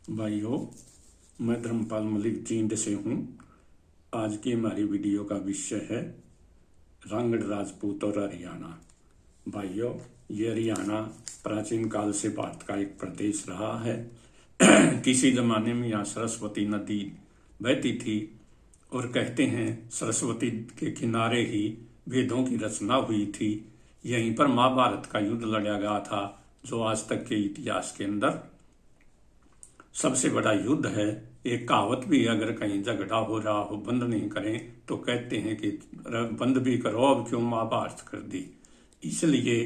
भाइयों, मैं धर्मपाल मलिक जींद से हूँ। आज की हमारी वीडियो का विषय है रांगड़ राजपूत और हरियाणा। भाइयों, ये हरियाणा प्राचीन काल से भारत का एक प्रदेश रहा है। किसी जमाने में यहाँ सरस्वती नदी बहती थी और कहते हैं सरस्वती के किनारे ही वेदों की रचना हुई थी। यहीं पर महाभारत का युद्ध लड़ा गया था, जो आज तक के इतिहास के अंदर सबसे बड़ा युद्ध है। एक कहावत भी, अगर कहीं झगड़ा हो रहा हो बंद नहीं करें तो कहते हैं कि बंद भी करो, अब क्यों महाभारत कर दी। इसलिए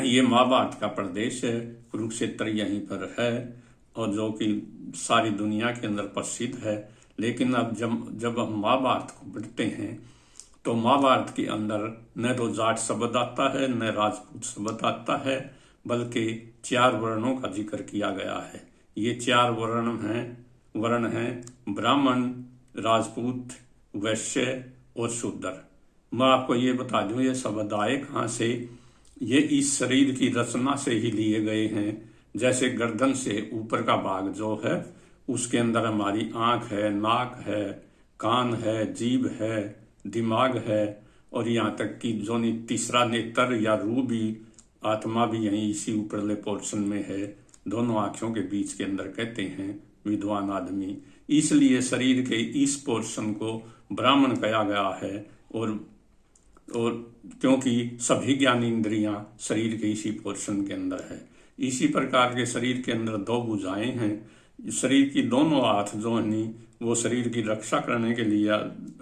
ये महाभारत का प्रदेश है, कुरुक्षेत्र यहीं पर है और जो कि सारी दुनिया के अंदर प्रसिद्ध है। लेकिन अब जब हम महाभारत को पढ़ते हैं तो महाभारत के अंदर न तो जाट शब्द आता है न राजपूत शब्द आता है, बल्कि 4 वर्णों का जिक्र किया गया है। ये 4 वर्ण हैं ब्राह्मण, राजपूत, वैश्य और शूद्र। मैं आपको ये बता दूं, ये शब्द आए कहाँ से। ये इस शरीर की रचना से ही लिए गए हैं। जैसे गर्दन से ऊपर का भाग जो है उसके अंदर हमारी आंख है, नाक है, कान है, जीभ है, दिमाग है और यहाँ तक कि जो तीसरा नेत्र या रूह भी, आत्मा भी यहीं इसी ऊपरले पोर्शन में है, दोनों आंखों के बीच के अंदर, कहते हैं विद्वान आदमी। इसलिए शरीर के इस पोर्शन को ब्राह्मण कहा गया है और क्योंकि सभी ज्ञान इंद्रियां शरीर के इसी पोर्शन के अंदर है। इसी प्रकार के शरीर के अंदर 2 भुजाएं हैं। शरीर की दोनों हाथ जो है वो शरीर की रक्षा करने के लिए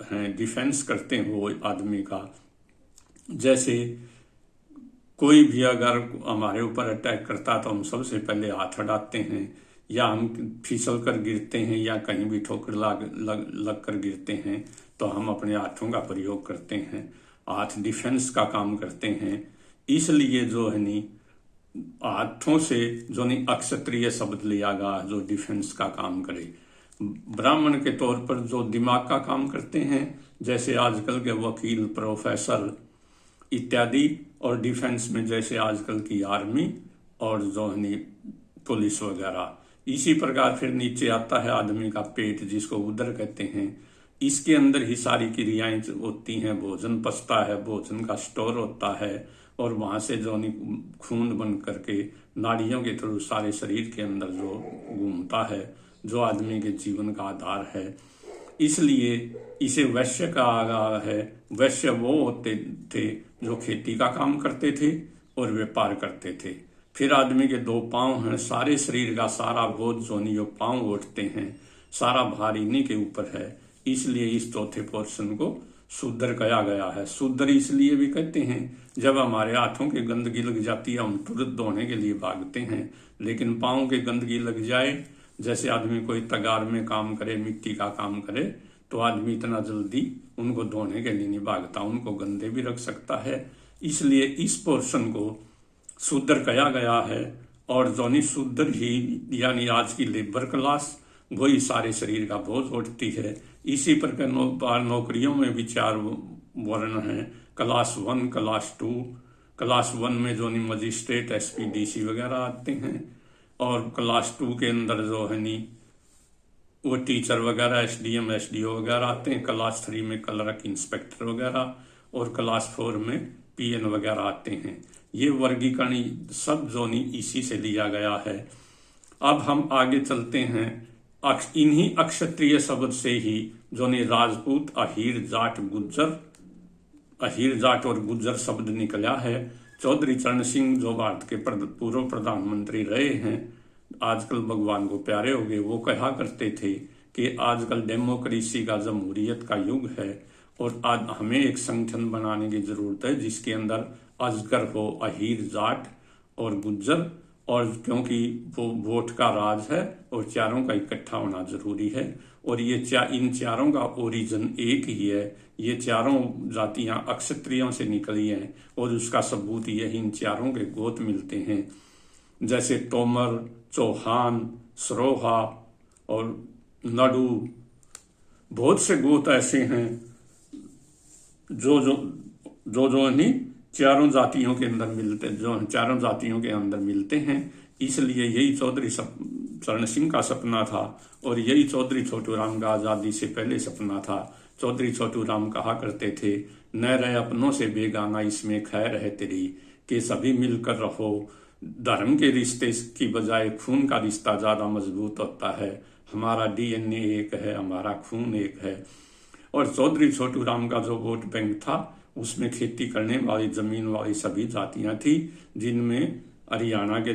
हैं, डिफेंस करते हैं वो आदमी का। जैसे कोई भी अगर हमारे ऊपर अटैक करता तो हम सबसे पहले हाथ हटाते हैं, या हम फिसल कर गिरते हैं या कहीं भी ठोकर लग कर गिरते हैं तो हम अपने हाथों का प्रयोग करते हैं। हाथ डिफेंस का काम करते हैं। इसलिए जो है हाथों से जो अक्षत्रिय शब्द लिया गया जो डिफेंस का काम करे। ब्राह्मण के तौर पर जो दिमाग का काम करते हैं, जैसे आजकल के वकील, प्रोफेसर इत्यादि, और डिफेंस में जैसे आजकल की आर्मी और जो है पुलिस वगैरह। इसी प्रकार फिर नीचे आता है आदमी का पेट, जिसको उदर कहते हैं। इसके अंदर ही सारी क्रियाएं होती हैं। भोजन पचता है, भोजन का स्टोर होता है और वहां से जो खून बन करके नाड़ियों के थ्रू सारे शरीर के अंदर जो घूमता है, जो आदमी के जीवन का आधार है। इसलिए इसे वैश्य कहा गया है। वैश्य वो होते थे जो खेती का काम करते थे और व्यापार करते थे। फिर आदमी के 2 पांव हैं। सारे शरीर का सारा बोझ जो पांव उठते हैं, सारा भार इन्हीं के ऊपर है। इसलिए इस चौथे पोर्शन को शूद्र कहा गया है। शूद्र इसलिए भी कहते हैं, जब हमारे हाथों की गंदगी लग जाती है हम तुरंत धोने के लिए भागते हैं, लेकिन पांव की गंदगी लग जाए, जैसे आदमी कोई तगार में काम करे, मिट्टी का काम करे, तो आदमी इतना जल्दी उनको धोने के लिए नहीं भागता, उनको गंदे भी रख सकता है। इसलिए इस पोर्शन को शूद्र कहा गया है। और जो शूद्र ही यानी आज की लेबर क्लास, वही सारे शरीर का बोझ उठती है। इसी प्रकार नौकरियों में भी 4 वर्ण हैं। Class 1, class 2। क्लास 1 में जो मजिस्ट्रेट, एसपी, डीसी वगैरह आते हैं, और क्लास 2 के अंदर जो है वो टीचर वगैरह, एसडीएम, एसडीओ वगैरह आते हैं। क्लास 3 में क्लर्क, इंस्पेक्टर वगैरह, और क्लास 4 में पीएन वगैरह आते हैं। ये वर्गीकरण सब जो इसी से लिया गया है। अब हम आगे चलते हैं। इन्हीं अक्षत्रिय शब्द से ही जो राजपूत, अहीर, जाट, गुज्जर, अहीर, जाट और गुज्जर शब्द निकला है। चौधरी चरण सिंह जो भारत के पूर्व प्रधानमंत्री रहे हैं, आजकल भगवान को प्यारे हो गए, वो कहा करते थे कि आजकल डेमोक्रेसी का, जमहूरियत का युग है और आज हमें एक संगठन बनाने की जरूरत है जिसके अंदर अजगर हो, अहीर, जाट और गुज्जर, और क्योंकि वो वोट का राज है और चारों का इकट्ठा होना जरूरी है। और ये इन चारों का ओरिजिन एक ही है। ये चारों जातियां अक्षत्रियों से निकली हैं और उसका सबूत ये इन चारों के गोत मिलते हैं। जैसे तोमर, चौहान, सरोहा और नडू, बहुत से गोत ऐसे हैं जो नहीं चारों जातियों के अंदर मिलते, जो चारों जातियों के अंदर मिलते हैं। इसलिए यही चौधरी चरण सिंह का सपना था और यही चौधरी छोटू राम का आज़ादी से पहले सपना था। चौधरी छोटू राम कहा करते थे, न रहे अपनों से बेगाना इसमें खैर है तेरी, कि सभी मिलकर रहो। धर्म के रिश्ते की बजाय खून का रिश्ता ज़्यादा मजबूत होता है। हमारा डीएनए एक है, हमारा खून एक है। और चौधरी छोटू राम का जो वोट बैंक था उसमें खेती करने वाली जमीन वाली सभी जातियां थी, जिनमें हरियाणा के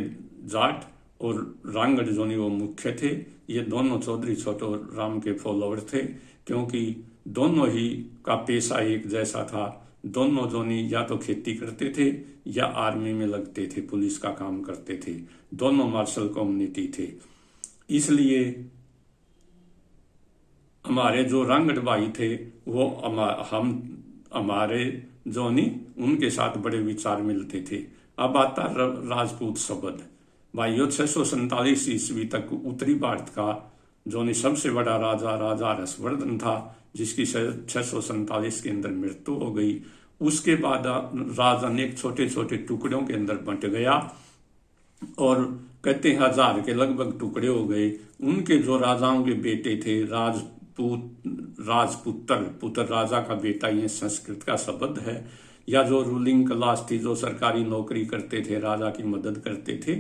जाट और रांगड़ जोनी वो मुख्य थे। ये दोनों चौधरी छोटू राम के फॉलोअर थे, क्योंकि दोनों ही का पेशा एक जैसा था। दोनों जोनी या तो खेती करते थे या आर्मी में लगते थे, पुलिस का काम करते थे। दोनों मार्शल कम्युनिटी थे। इसलिए हमारे जो रांगड़ भाई थे वो हमारे जोनी उनके साथ बड़े विचार मिलते थे। अब आता राजपूत शब्द। भाइयों 647 ईस्वी तक उत्तरी भारत का जोनी सबसे बड़ा राजा हर्षवर्धन था, जिसकी 647 के अंदर मृत्यु हो गई। उसके बाद राज अनेक छोटे छोटे टुकड़ों के अंदर बंट गया और कहते हैं 1000 के लगभग टुकड़े हो गए। उनके जो राजाओं के बेटे थे, पुत्र राजा का बेटा, ये संस्कृत का शब्द है। या जो रूलिंग क्लास थी, जो सरकारी नौकरी करते थे, राजा की मदद करते थे,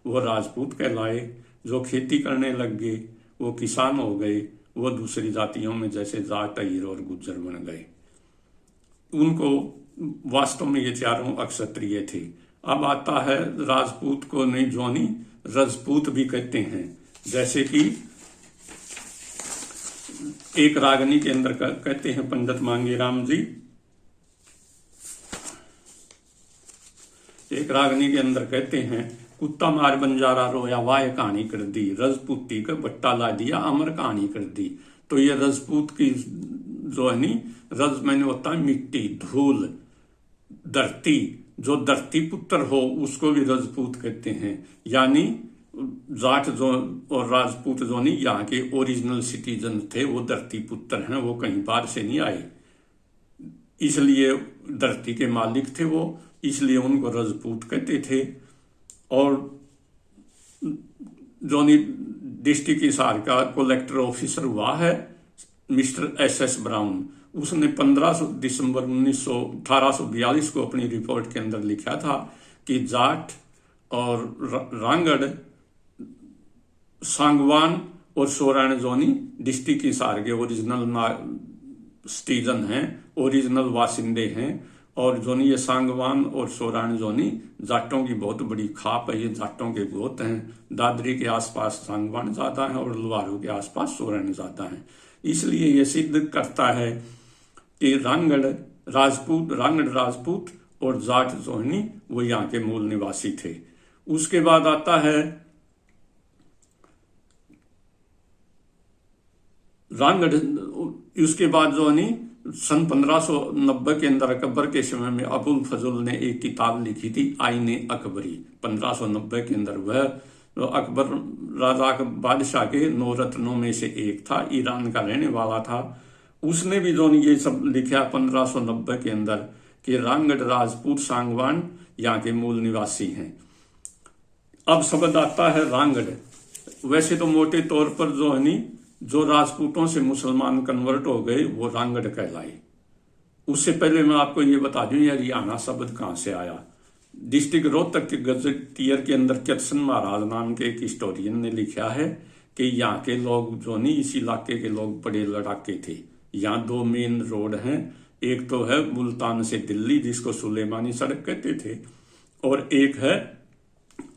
वो राजपूत कहलाए। जो खेती करने लग गए वो किसान हो गए। वो दूसरी जातियों में जैसे जाट, अहीर और गुज्जर बन गए। उनको वास्तव में ये चारों अक्षत्रिय थे। अब आता है राजपूत को नहीं जोनी रजपूत भी कहते हैं। जैसे कि एक रागनी के अंदर कहते हैं पंडित मांगेराम जी, एक रागनी के अंदर कहते हैं, कुत्ता मार बंजारा रोया वाह कहानी कर दी, रजपूती का बट्टा ला दिया अमर कहानी कर दी। तो ये रजपूत की जो है नी, रज मैंने होता है मिट्टी, धूल, धरती। जो धरती पुत्र हो उसको भी रजपूत कहते हैं। यानी जाट जो और राजपूत जो नहीं यहाँ के ओरिजिनल सिटीजन थे, वो धरती पुत्र हैं, वो कहीं बाहर से नहीं आए। इसलिए धरती के मालिक थे वो, इसलिए उनको रजपूत कहते थे। और जोनी डिस्ट्रिक्ट हिसार का कलेक्टर ऑफिसर हुआ है मिस्टर एस ब्राउन। उसने 15 दिसंबर 1842 को अपनी रिपोर्ट के अंदर लिखा था कि जाट और रांगड़, सांगवान और सोराण जोनी डिस्ट्रिक्ट हिसार के ओरिजिनल सिटीजन हैं, ओरिजिनल वासिंदे हैं। और जोनी ये सांगवान और सोराण जोनी जाटों की बहुत बड़ी खाप है। ये जाटों के गोत हैं। दादरी के आसपास सांगवान ज्यादा है और लुहारू के आसपास सोराण ज्यादा है। इसलिए ये सिद्ध करता है कि रांगड़ राजपूत और जाट जोनी वो यहाँ के मूल निवासी थे। उसके बाद आता है रांगड़। उसके बाद जो है सन 1590 के अंदर अकबर के समय में अबुल फजल ने एक किताब लिखी थी आईने अकबरी। 1590 के अंदर वह अकबर राजा बादशाह के 9 रत्नों में से एक था, ईरान का रहने वाला था। उसने भी जो ये सब लिखा 1590 के अंदर कि रांगड़ राजपूत सांगवान यहाँ के मूल निवासी हैं। अब शब्द आता है रांगड़। वैसे तो मोटे तौर पर जो है नी, जो राजपूतों से मुसलमान कन्वर्ट हो गए वो रांगड़ कहलाए। उससे पहले मैं आपको ये बता दूं ये हरियाणा शब्द कहाँ से आया। डिस्ट्रिक्ट रोहतक के गजेटियर के अंदर किशन महाराज नाम के एक हिस्टोरियन ने लिखा है कि यहाँ के लोग जो नहीं, इस इलाके के लोग बड़े लड़ाके थे। यहाँ 2 मेन रोड हैं। एक तो है मुल्तान से दिल्ली, जिसको सुलेमानी सड़क कहते थे, और एक है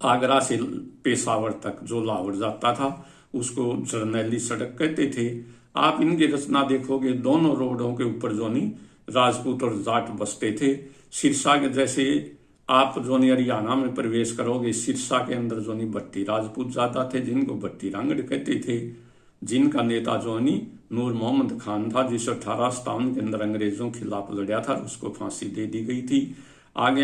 आगरा से पेशावर तक जो लाहौर जाता था, उसको जरनैली सड़क कहते थे। आप इनकी रचना देखोगे, दोनों रोडों के ऊपर जोनी राजपूत और जाट बसते थे। सिरसा के जैसे आप जोनी हरियाणा में प्रवेश करोगे, सिरसा के अंदर जोनी भट्टी राजपूत ज्यादा थे, जिनको भट्टी रांगड़ कहते थे। जिनका नेता जोनी नूर मोहम्मद खान था, जिसे 1857 के अंदर अंग्रेजों के खिलाफ लड़ा था, उसको फांसी दे दी गई थी। आगे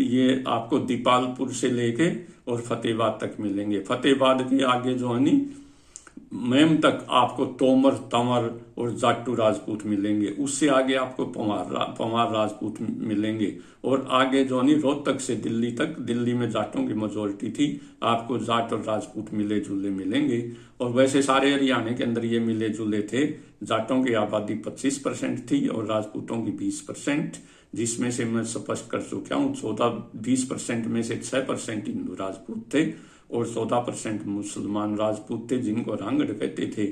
ये आपको दीपालपुर से लेके और फतेहाबाद तक मिलेंगे। फतेहाबाद के आगे जो है नी मेम तक आपको तोमर, तंवर और जाटू राजपूत मिलेंगे। उससे आगे आपको पंवार राजपूत मिलेंगे। और आगे जो नहीं रोहतक से दिल्ली तक, दिल्ली में जाटों की मेजोरिटी थी, आपको जाट और राजपूत मिले जुले मिलेंगे। और वैसे सारे हरियाणा के अंदर ये मिले जुले थे। जाटों की आबादी 25% थी और राजपूतों की 20%, जिसमें से मैं स्पष्ट कर चुका हूँ 20% में से 6% हिंदू राजपूत थे और 14% मुसलमान राजपूत थे, जिनको रांगड़ कहते थे।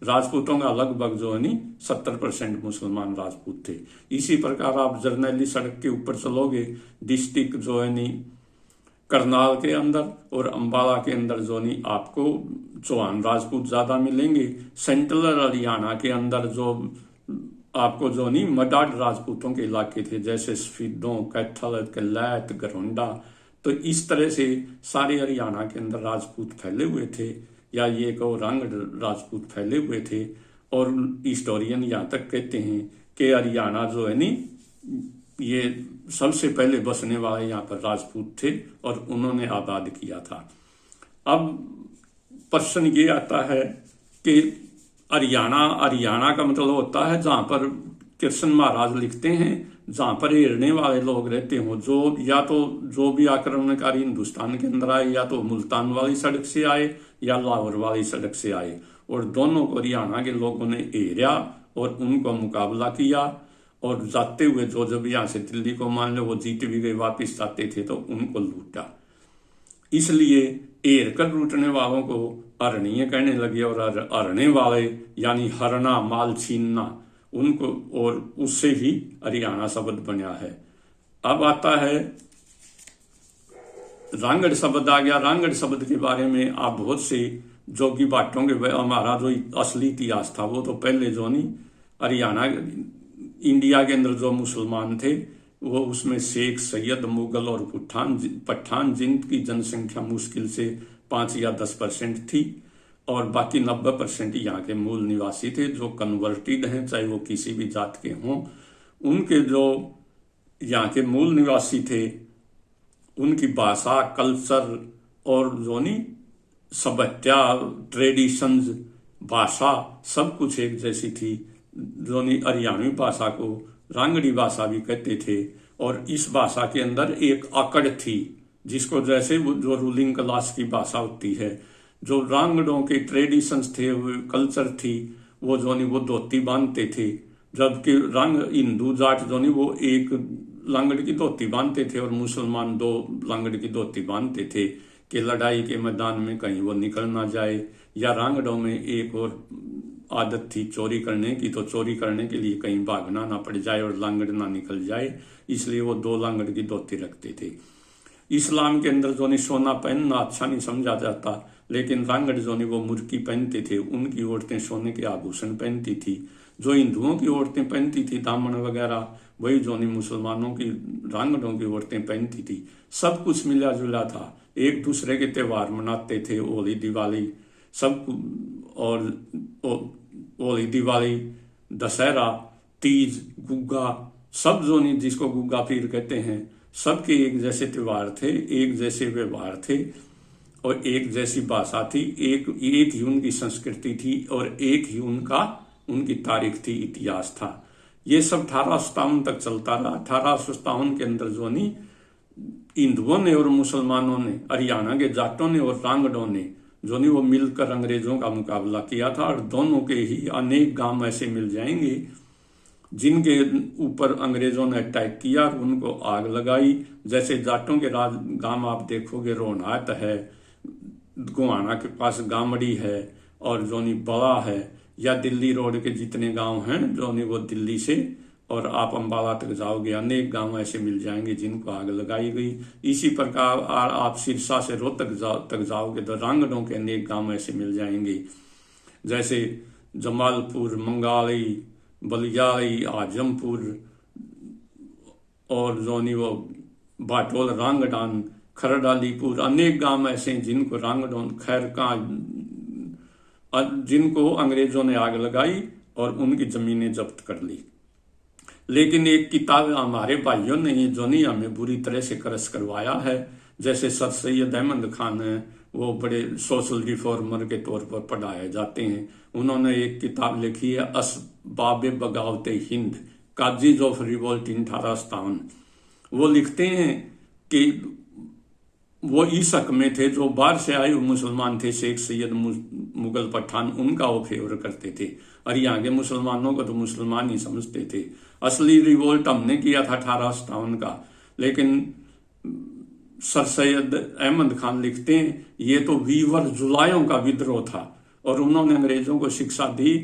राजपूतों का लगभग जो है नहीं 70% मुसलमान राजपूत थे। इसी प्रकार आप जरनैली सड़क के ऊपर चलोगे, डिस्ट्रिक्ट जो है नहीं करनाल के अंदर और अंबाला के अंदर जो नहीं आपको चौहान राजपूत ज्यादा मिलेंगे। सेंट्रल हरियाणा के अंदर जो आपको जो नहीं मडाड राजपूतों के इलाके थे, जैसे सफीदों, कैथल, कलैत, गरोंडा। तो इस तरह से सारे हरियाणा के अंदर राजपूत फैले हुए थे, या ये कहो रांगड़ राजपूत फैले हुए थे। और हिस्टोरियन यहाँ तक कहते हैं कि हरियाणा जो है नी ये सबसे पहले बसने वाले यहाँ पर राजपूत थे और उन्होंने आबाद किया था। अब प्रश्न ये आता है कि हरियाणा का मतलब होता है जहां पर कृष्ण महाराज लिखते हैं, जहां पर हिरने वाले लोग रहते हो, जो या तो जो भी आक्रमणकारी हिंदुस्तान के अंदर आए, या तो मुल्तान वाली सड़क से आए या लाहौर वाली सड़क से आए। और दोनों को हरियाणा के लोगों ने घेरा और उनको मुकाबला किया। और जाते हुए जो जब यहाँ से दिल्ली को मान लो वो जीत भी गए, वापिस जाते थे तो उनको लूटा। इसलिए एर कर लूटने वालों को हरणीय कहने लगे, और हरने वाले यानी हरना, माल छीनना, उनको, और उससे ही हरियाणा शब्द बना है। अब आता है रांगड़ शब्द आ गया। रांगड़ शब्द के बारे में आप बहुत से जोगी बाटों के, हमारा जो असली इतिहास था वो तो पहले जो नहीं हरियाणा इंडिया के अंदर जो मुसलमान थे वो उसमें शेख, सैयद, मुगल और पठान जिनकी जनसंख्या मुश्किल से 5 या 10% थी, और बाकी 90% यहाँ के मूल निवासी थे जो कन्वर्टेड हैं, चाहे वो किसी भी जात के हों। उनके जो यहाँ के मूल निवासी थे उनकी भाषा, कल्चर और जो नहीं सभ्यता, ट्रेडिशंस, भाषा सब कुछ एक जैसी थी। जो नहीं हरियाणवी भाषा को रांगड़ी भाषा भी कहते थे। और इस भाषा के अंदर एक अकड़ थी, जिसको जैसे वो जो रूलिंग क्लास की भाषा होती है, जो रांगड़ों के ट्रेडिशंस थे, कल्चर थी, वो जो नहीं वो धोती बांधते थे। जबकि हिंदू जाट जो नहीं वो एक लांगड़ की धोती बांधते थे और मुसलमान 2 लांगड़ की धोती बांधते थे कि लड़ाई के मैदान में कहीं वो निकल ना जाए। या रांगड़ों में एक और आदत थी चोरी करने की, तो चोरी करने के लिए कहीं भागना ना पड़ जाए और लांगड़ ना निकल जाए, इसलिए वो 2 लांगड़ की धोती रखते थे। इस्लाम के अंदर जो नहीं सोना पहनना अच्छा नहीं समझा जाता, लेकिन रांगड़ जो नहीं वो मुर्की पहनते थे। उनकी औरतें सोने के आभूषण पहनती थी। जो हिंदुओं की औरतें पहनती थी दामन वगैरह, वही जो नहीं मुसलमानों की रांगड़ों की औरतें पहनती थी। सब कुछ मिला जुला था, एक दूसरे के त्योहार मनाते थे, होली, दिवाली सब, और होली, दिवाली, दशहरा, तीज, गुग्गा, सब जो नहीं जिसको गुग्गा पीर कहते हैं, सबके एक जैसे त्योहार थे, एक जैसे व्यवहार थे और एक जैसी भाषा थी, एक ही उनकी संस्कृति थी और एक ही उनकी तारीख थी, इतिहास था। ये सब 1857 तक चलता रहा। 1857 के अंदर जो नहीं हिंदुओं ने और मुसलमानों ने, हरियाणा के जाटों ने और रांगड़ों ने जो नहीं वो मिलकर अंग्रेजों का मुकाबला किया था। और दोनों के ही अनेक गांव ऐसे मिल जाएंगे जिनके ऊपर अंग्रेजों ने अटैक किया और उनको आग लगाई। जैसे जाटों के गांव आप देखोगे, रोहनात है, गोहाना के पास गामड़ी है और जोनी बड़ा है, या दिल्ली रोड के जितने गांव हैं जोनी वो दिल्ली से और आप अंबाला तक जाओगे, अनेक गांव ऐसे मिल जाएंगे जिनको आग लगाई गई। इसी प्रकार आप सिरसा से रोहतक तक जाओगे तो रांगड़ों के अनेक गांव ऐसे मिल जाएंगे, जैसे जमालपुर, मंगाली, बलियाई, आजमपुर और जोनी वो बाटोल, रांगडान, खरडालीपुर, अनेक गांव ऐसे हैं जिनको रांगडों, खैरका, जिनको अंग्रेजों ने आग लगाई और उनकी जमीनें जब्त कर ली। लेकिन एक किताब हमारे भाइयों ने जो नहीं हमें बुरी तरह से करस करवाया है, जैसे सर सैयद अहमद खान है, वो बड़े सोशल रिफॉर्मर के तौर पर पढ़ाए जाते हैं। उन्होंने एक किताब लिखी है असबाब बगावत हिंद, काजीज ऑफ रिवोल्ट इन 1857। वो लिखते हैं कि वो इस हक में थे, जो बाहर से आए हुए मुसलमान थे, शेख सैयद मुगल पठान, उनका वो फेवर करते थे, और यहाँ के मुसलमानों को तो मुसलमान ही समझते थे। असली रिवोल्ट हमने किया था 1857 का, लेकिन सर सैयद अहमद खान लिखते हैं ये तो वीवर जुलायों का विद्रोह था, और उन्होंने अंग्रेजों को शिक्षा दी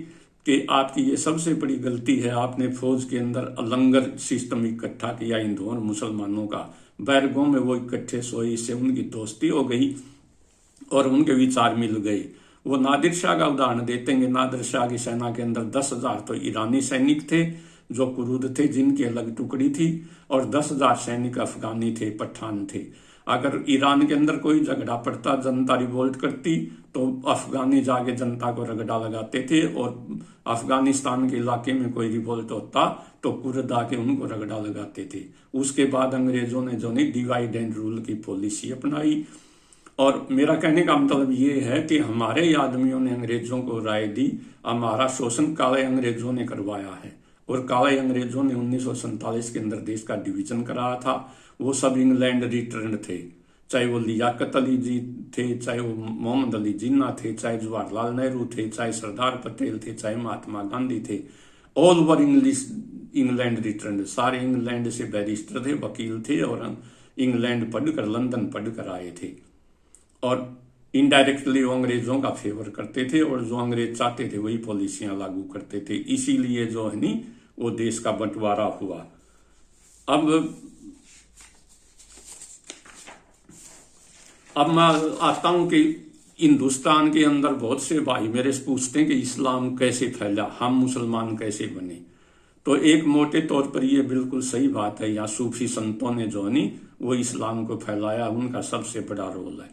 कि आपकी ये सबसे बड़ी गलती है, आपने फौज के अंदर लंगर सिस्टम इकट्ठा किया हिंदुओं और मुसलमानों का। बैरगों में वो इकट्ठे सोए, इससे उनकी दोस्ती हो गई और उनके विचार मिल गए। वो नादिर शाह का उदाहरण देते हैं। नादिर शाह की सेना के अंदर 10,000 तो ईरानी सैनिक थे जो कुरूद थे, जिनकी अलग टुकड़ी थी, और 10,000 सैनिक अफगानी थे, पठान थे। अगर ईरान के अंदर कोई झगड़ा पड़ता, जनता रिवोल्ट करती, तो अफगानी जाके जनता को रगड़ा लगाते थे, और अफगानिस्तान के इलाके में कोई रिवोल्ट होता तो कुर्द आके उनको रगड़ा लगाते थे। उसके बाद अंग्रेजों ने जो नहीं डिवाइड एंड रूल की पॉलिसी अपनाई। और मेरा कहने का मतलब ये है कि हमारे ही आदमियों ने अंग्रेजों को राय दी, हमारा शोषण काले अंग्रेजों ने करवाया है, और काले अंग्रेजों ने 1947 के अंदर देश का डिवीजन कराया था। वो सब इंग्लैंड रिटर्न थे, चाहे वो लियाकत अली जी थे, चाहे वो मोहम्मद अली जिन्ना थे, चाहे जवाहरलाल नेहरू थे, चाहे सरदार पटेल थे, चाहे महात्मा गांधी थे। ऑल ओवर इंग्लैंड रिटर्न, सारे इंग्लैंड से बैरिस्टर थे, वकील थे, और इंग्लैंड पढ़कर, लंदन पढ़कर आए थे, और इनडायरेक्टली वो अंग्रेजों का फेवर करते थे, और जो अंग्रेज चाहते थे वही पॉलिसियां लागू करते थे। इसीलिए जो है नी वो देश का बंटवारा हुआ। अब मैं आता हूं कि हिंदुस्तान के अंदर बहुत से भाई मेरे से पूछते हैं कि इस्लाम कैसे फैला, हम मुसलमान कैसे बने। तो एक मोटे तौर पर ये बिल्कुल सही बात है, यहाँ सूफी संतों ने जो है वो इस्लाम को फैलाया, उनका सबसे बड़ा रोल है।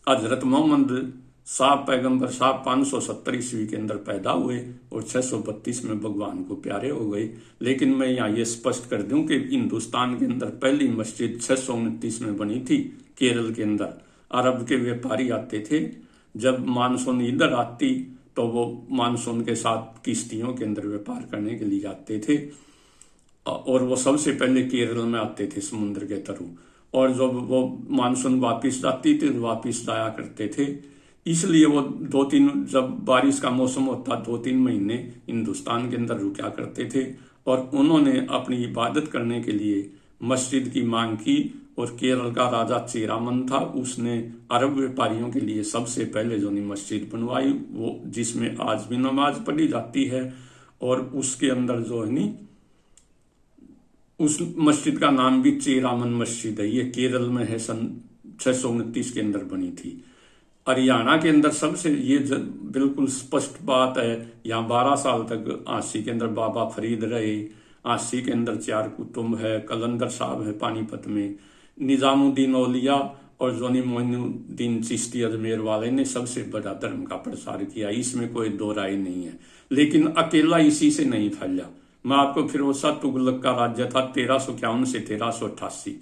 हजरत मोहम्मद साहब पैगंबर साहब 570 ईस्वी के अंदर पैदा हुए और 632 में भगवान को प्यारे हो गए। लेकिन मैं यहाँ ये स्पष्ट कर दूं कि हिंदुस्तान के अंदर पहली मस्जिद 629 में बनी थी, केरल के अंदर। अरब के व्यापारी आते थे, जब मानसून इधर आती तो वो मानसून के साथ किश्तियों के अंदर व्यापार करने के लिए आते थे, और वो सबसे पहले केरल में आते थे समुद्र के थ्रू, और जब वो मानसून वापिस आती थी वापिस जाया करते थे। इसलिए वो 2-3, जब बारिश का मौसम होता 2-3 महीने हिंदुस्तान के अंदर रुका करते थे, और उन्होंने अपनी इबादत करने के लिए मस्जिद की मांग की। और केरल का राजा चेरामन था, उसने अरब व्यापारियों के लिए सबसे पहले जो मस्जिद बनवाई, वो जिसमें आज भी नमाज पढ़ी जाती है, और उसके अंदर जो है उस मस्जिद का नाम भी चेरामन मस्जिद है। ये केरल में है, सन 629 के अंदर बनी थी। हरियाणा के अंदर सबसे ये बिल्कुल स्पष्ट बात है, यहाँ 12 साल तक आसी के अंदर बाबा फरीद रहे, आसी के अंदर 4 कुतुब है, कलंदर साहब है पानीपत में, निजामुद्दीन औलिया और जोनी मोइनुद्दीन चिश्ती अजमेर वाले ने सबसे बड़ा धर्म का प्रसार किया, इसमें कोई दो राय नहीं है। लेकिन अकेला इसी से नहीं फैला। मैं आपको फिरोज शाह तुगलक का राज्य था 1351 से 1388।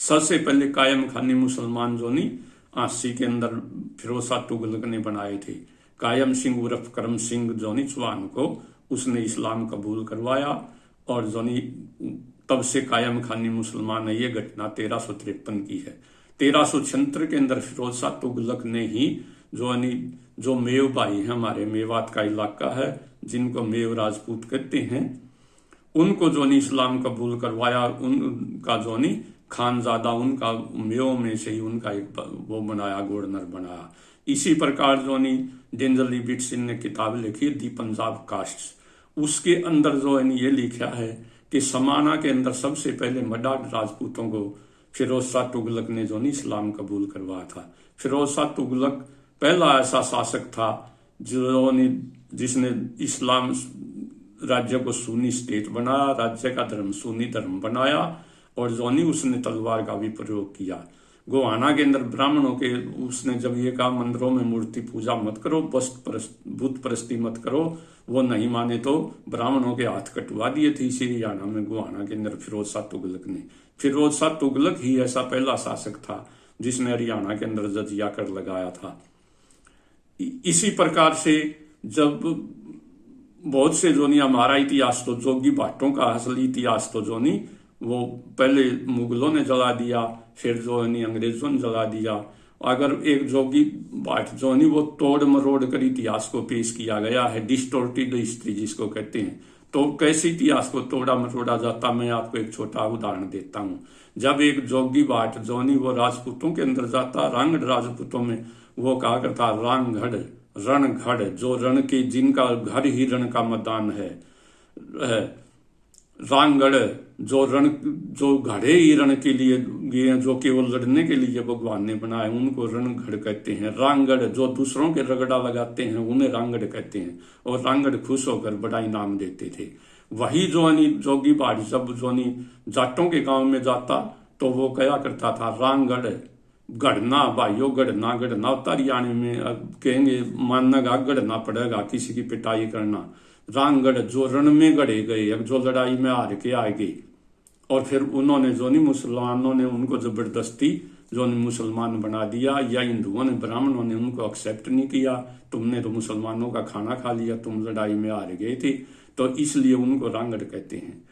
सबसे पहले कायम खानी मुसलमान जोनी 80 के अंदर फिरोज शाह तुगलक ने बनाए थे। कायम सिंह उर्फ करम सिंह जोनी चौहान को उसने इस्लाम कबूल करवाया, और जोनी तब से कायम खानी मुसलमान है। ये घटना 1353 की है। 1376 के अंदर फिरोज शाह तुगलक ने ही जो मेव भाई है, हमारे मेवात का इलाका है जिनको मेव राजपूत कहते हैं, उनको जोनी इस्लाम कबूल करवाया। उनका जोनी खानजादा, उनका मेव में से ही उनका एक वो बनाया, गवर्नर बनाया। इसी प्रकार जोनी डेंजली बिट सिंह ने किताब लिखी दी पंजाब कास्ट, उसके अंदर जो है ये लिखा है कि समाना के अंदर सबसे पहले मडार राजपूतों को फिरोज शाह तुगलक ने जो इस्लाम कबूल करवाया था। फिरोज शाह तुगलक पहला ऐसा शासक था जिसने इस्लाम राज्य को सुन्नी स्टेट बनाया, राज्य का धर्म सुन्नी धर्म बनाया, और जोनी उसने तलवार का भी प्रयोग किया। गोहाना के अंदर ब्राह्मणों के उसने जब ये कहा मंदिरों में मूर्ति पूजा मत करो, बुत परस्ती मत करो, वो नहीं माने तो ब्राह्मणों के हाथ कटवा दिए थे। इसी हरियाणा में गोहाना के अंदर फिरोज शाह तुगलक ने। फिरोज शाह तुगलक ही ऐसा पहला शासक था जिसने हरियाणा के अंदर जजिया कर लगाया था। इसी प्रकार से जब बहुत से जो नहीं, हमारा इतिहास तो जोगी भाटों का असली इतिहास तो जो नहीं, वो पहले मुगलों ने जला दिया, फिर जो नहीं अंग्रेजों ने जला दिया। अगर एक जोगी भाट जो नहीं, वो तोड़ मरोड़ कर इतिहास को पेश किया गया है, डिस्टोर्टेड हिस्ट्री जिसको कहते हैं। तो कैसे इतिहास को तोड़ा मरोड़ा जाता, मैं आपको एक छोटा उदाहरण देता हूं। जब एक जोगी भाट जो नहीं, वो राजपूतों के अंदर जाता, रांगड़ राजपूतों में, वो कहा करता रांगड़ रणगढ़, जो रण के जिनका घर ही रण का मैदान है, रांगड़ जो रण, जो घड़े ही रण के लिए जो केवल लड़ने के लिए भगवान ने बनाए, उनको रणगढ़ कहते हैं। रांगड़ जो दूसरों के रगड़ा लगाते हैं, उन्हें रांगड़ कहते हैं। और रांगड़ खुश होकर बड़ा इनाम देते थे। वही जो जोगी भाट जब जो जाटों के गांव में जाता, तो वो कहा करता था रांगड़ गढ़ना भाइयों, गढ़ना गढ़ना हरियाणा में कहेंगे, मानना गढ़ना पड़ेगा, किसी की पिटाई करना। रांगड़ जो रण में गढ़े गए, अब जो लड़ाई में हार के आ गए। और फिर उन्होंने जो नहीं, मुसलमानों ने उनको जबरदस्ती जो नहीं मुसलमान बना दिया, या हिंदुओं ने, ब्राह्मणों ने उनको एक्सेप्ट नहीं किया। तुमने तो मुसलमानों का खाना खा लिया, तुम लड़ाई में हार गए थे, तो इसलिए उनको रांगड़ कहते हैं।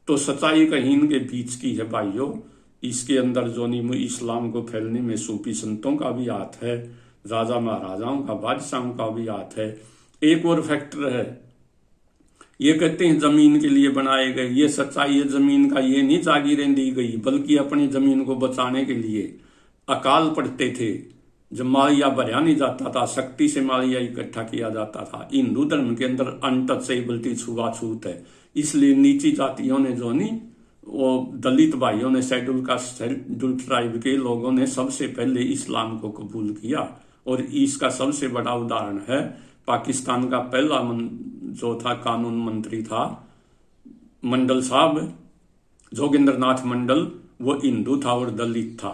तो सच्चाई कहीं इनके बीच की है भाइयों। इसके अंदर जो नहीं, इस्लाम को फैलने में सूफी संतों का भी हाथ है, राजा महाराजाओं का, बादशाहों का भी हाथ है। एक और फैक्टर है, ये कहते हैं जमीन के लिए बनाए गए, ये सच्चाई है जमीन का ये नहीं जागीरें दी गई, बल्कि अपनी जमीन को बचाने के लिए अकाल पड़ते थे। जब मालिया भरा नहीं जाता था, शक्ति से मालिया इकट्ठा किया जाता था। हिंदू धर्म के अंदर अनटचेबिलिटी, छुआछूत है, इसलिए नीची जातियों ने जो नहीं, वो दलित भाइयों ने, शेड्यूल ट्राइब के लोगों ने सबसे पहले इस्लाम को कबूल किया। और इसका सबसे बड़ा उदाहरण है पाकिस्तान का पहला जो था कानून मंत्री था मंडल साहब, जोगिंद्र नाथ मंडल, वो हिंदू था और दलित था।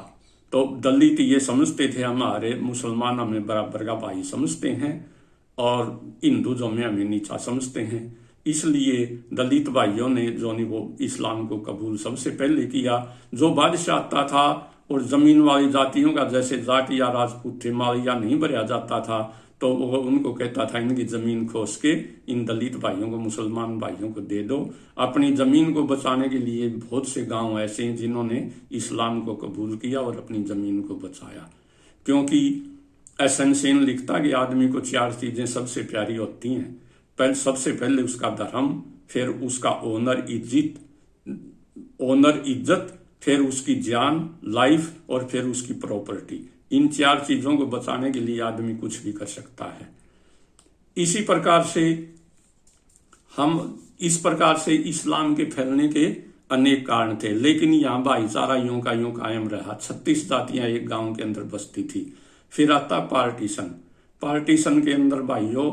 तो दलित ये समझते थे हमारे मुसलमान हमें बराबर का भाई समझते हैं, और हिंदू जो हमें नीचा समझते हैं। इसलिए दलित भाइयों ने जो नहीं, वो इस्लाम को कबूल सबसे पहले किया। जो बादशाह आता था और जमीन वाली जातियों का, जैसे जाट या राजपूत थे, मालिया नहीं भरा जाता था, तो वो उनको कहता था इनकी जमीन खोस के इन दलित भाइयों को, मुसलमान भाइयों को दे दो। अपनी जमीन को बचाने के लिए बहुत से गांव ऐसे हैं जिन्होंने इस्लाम को कबूल किया और अपनी जमीन को बचाया। क्योंकि एसएन सेन लिखता कि आदमी को 4 चीजें सबसे प्यारी होती हैं। सबसे पहले उसका धर्म, फिर उसका ओनर इज्जत, फिर उसकी जान, लाइफ, और फिर उसकी प्रॉपर्टी। इन 4 चीजों को बचाने के लिए आदमी कुछ भी कर सकता है। इसी प्रकार से इस प्रकार से इस्लाम के फैलने के अनेक कारण थे, लेकिन यहाँ भाईचारा यूं का यूं कायम रहा। 36 जातियां एक गांव के अंदर बसती थी। फिर आता पार्टीशन के अंदर भाइयों,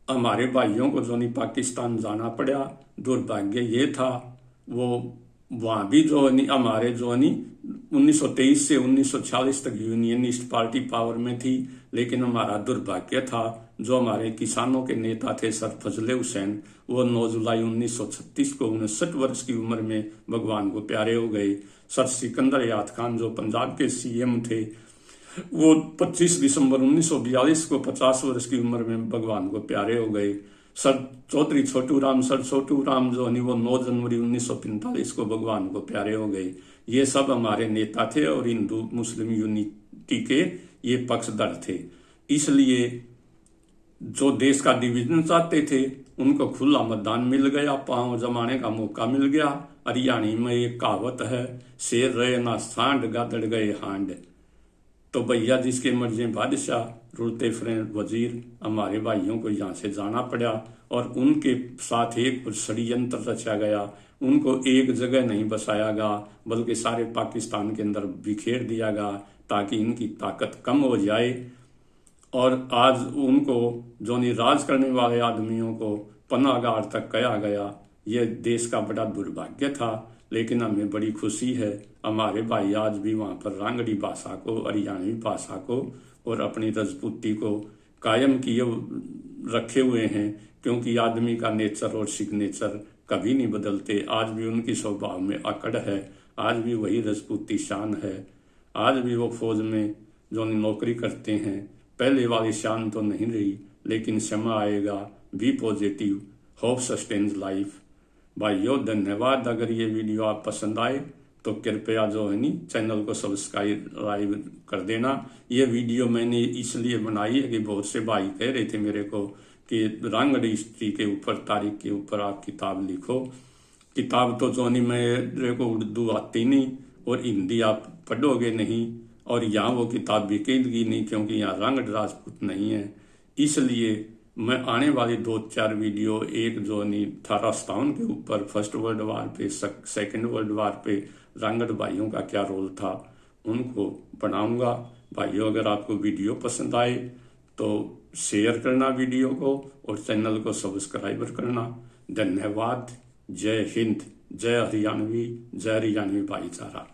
हमारे भाइयों को जो नहीं पाकिस्तान जाना पड़ा। दुर्भाग्य ये था, वो वहां भी जो नहीं, हमारे जो नहीं 1923 से 1940 तक यूनियनिस्ट पार्टी पावर में थी। लेकिन हमारा दुर्भाग्य था, जो हमारे किसानों के नेता थे सर फजले हुसैन, वो 9 जुलाई 1936 को 59 वर्ष की उम्र में भगवान को प्यारे हो गए। सर सिकंदर याद खान जो पंजाब के सीएम थे, वो 25 दिसंबर 1942 को 50 वर्ष की उम्र में भगवान को प्यारे हो गए। सर चौधरी छोटू राम जो नहीं, वो 9 जनवरी 1945 को भगवान को प्यारे हो गए। ये सब हमारे नेता थे और हिंदू मुस्लिम यूनिटी के ये पक्षधर थे। इसलिए जो देश का डिवीजन चाहते थे, उनको खुला मतदान मिल गया, पांव जमाने का मौका मिल गया। हरियाणी में एक कहावत है, शेर रहे ना सांड, गादड़ गए हांड। तो भैया जिसके मर्जी बादशाह, रुलते फिरे वजीर, हमारे भाइयों को यहाँ से जाना पड़ा। और उनके साथ एक षड्यंत्र रचा गया। उनको एक जगह नहीं बसाया गया, बल्कि सारे पाकिस्तान के अंदर बिखेर दिया गया, ताकि इनकी ताकत कम हो जाए। और आज उनको जो नहीं राज करने वाले आदमियों को पनाहगार तक कहा गया। ये देश का बड़ा दुर्भाग्य था। लेकिन हमें बड़ी खुशी है, हमारे भाई आज भी वहाँ पर रांगड़ी भाषा को, हरियाणवी भाषा को और अपनी राजपूती को कायम किए रखे हुए हैं। क्योंकि आदमी का नेचर और सिग्नेचर कभी नहीं बदलते। आज भी उनकी स्वभाव में अकड़ है, आज भी वही राजपूती शान है। आज भी वो फौज में जो नौकरी करते हैं, पहले वाली शान तो नहीं रही, लेकिन समय आएगा। Be positive, hope sustains life. भाइयों धन्यवाद। अगर ये वीडियो आप पसंद आए तो कृपया जो है नी चैनल को सब्सक्राइब कर देना। ये वीडियो मैंने इसलिए बनाई है कि बहुत से भाई कह रहे थे मेरे को कि रांगड़ हिस्ट्री के ऊपर, तारीख के ऊपर आप किताब लिखो। किताब तो जो नहीं, मेरे को उर्दू आती नहीं और हिंदी आप पढ़ोगे नहीं, और यहाँ वो किताब बिकेगी नहीं क्योंकि यहाँ रांगड़ राजपूत नहीं है। इसलिए मैं आने वाली 2-4 वीडियो, एक जो नहीं 1857 के ऊपर, फर्स्ट वर्ल्ड वार पे, सेकेंड वर्ल्ड वार पे रांगड़ भाइयों का क्या रोल था, उनको बनाऊंगा। भाइयों अगर आपको वीडियो पसंद आए तो शेयर करना वीडियो को और चैनल को सब्सक्राइब करना। धन्यवाद। जय हिंद, जय हरियाणवी भाईचारा।